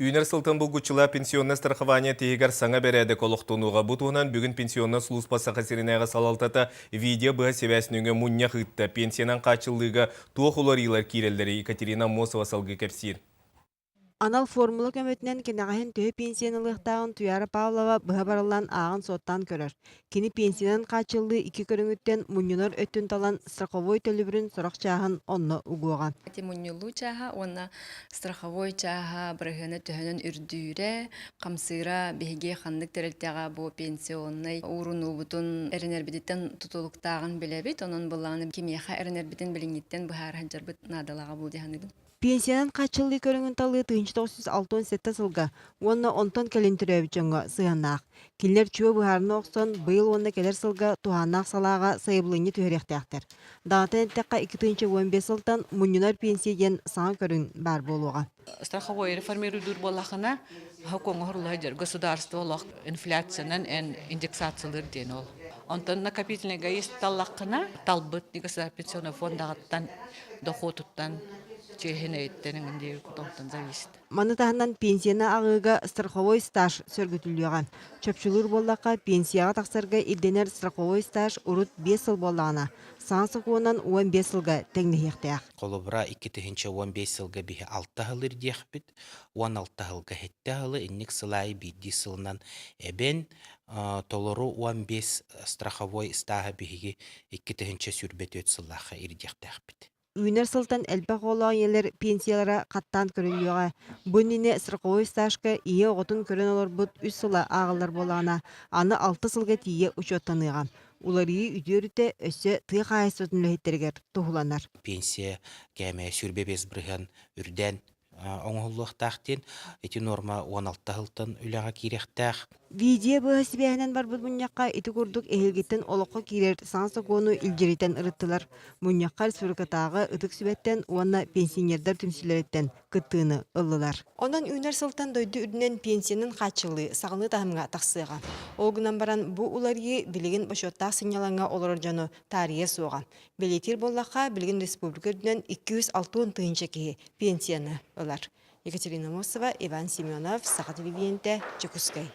Үйнер сылтын бұлгучыла пенсионна страхование тегер саңа береді колықтуынуға бұтуынан бүгін пенсионна службасы қасерінеға салалтата видео бұға севәсініңі мұння қытты. Пенсионан қачылыға туық оларилар кирелдері Екатерина Мосова салғы кәпсир. Анал формула көмөтінен кенағайын төй пенсионалықтағын Туяра Павлова бұға барылан ағын соттан көрір. Кені пенсионан қачылды 2 көріңіттен мұньюнар өттін талан страховой төлібірін сұрақ чағын онны ұғуған. Мұньюлу чаға, онна страховой чаға бірігіні төхінін үрдүйре, қамсыра бейге қандық тәрілтеға бұл пенсионный ұрын ұбытын әрінербедеттен тұтылықтағын білебет, оның бұланы кемеға әрінербеден біліңеттен бұхар ханжарбыт надалаға бұл дегенігін. Пенсионан қачылды көріңін талы 1967 сылға, онна онтон кәлінтірі өбітчіңі сығаннақ. Келер чуы бұхарыны оқсын, бұйыл онна келер сылға туғаннақ салаға сайыблыны түйіректіяқтыр. Дағытын әттіққа 2015 сылтан мұньюнар пенсияден саңа көрін бар болуға. Страховой реформируйдур болақына, хақуңы ғырлайдыр, государстволық инфляциянан ән индексациялыр ден ол. Онтан накопительный гаист таллақына талбыт негізі пенсионный фондағаттан, доходуттан, Маны тағынан пенсияна ағыға страховой стаж сөргітілуған. Чөпчілер болдаққа пенсияға тақсырға илденер страховой стаж ұрыт 5 сыл болдағына. Саңсы қуынан 15 сылға тәңні еқтіяқ. Қолыбыра 2-15 сылға бейі 6 ғылыр дейік біт, 16 ғылға 7 ғылы, иннік сылайы бейді сылынан әбен толыру 15 страховой стағы бейге 2-ші сүрбет өт сыллаққа ирдеқтіяқ біт. Үйнер сылтан әлбәқ олаған елер пенсиялара қаттан көрілуға. Бұніне страховой стажқа ие оғытын көрін олар бұд 3 сыла ағылар болағына, аны 6 сылға тие ұчоттаныған. Олар ие үйдеріте өсі тұй қайсы өтінлігеттергер тұғыланар. Пенсия кәмі сүрбебез бірген үрден оңғылықтақтен, эти норма 16 ғылтын үліға керектәқ. Видео бұға сібәйінен бар бұл мұньяққа еті күрдік әйелгеттен олыққа керер саңсы көну үлдереттен ұрыттылар. Мұньяққа республикатағы ұтық сүбәттен уанна пенсионердар түмсілереттен күттіғыны ұлылар. Онан үйнер сылтан дойды үрдінен пенсионын қачылы сағыны тағымға тақсыға. Олғынан баран бұл уларғы білеген башоттақ сигналаңа олар жаны тарие соған. Белетер боллаққа білген республика үрдінен 260 тыынча кеге пенсияны олар. Екатерина Мосова, Иван Семенов, Сақа телевидениеде, Чекускай.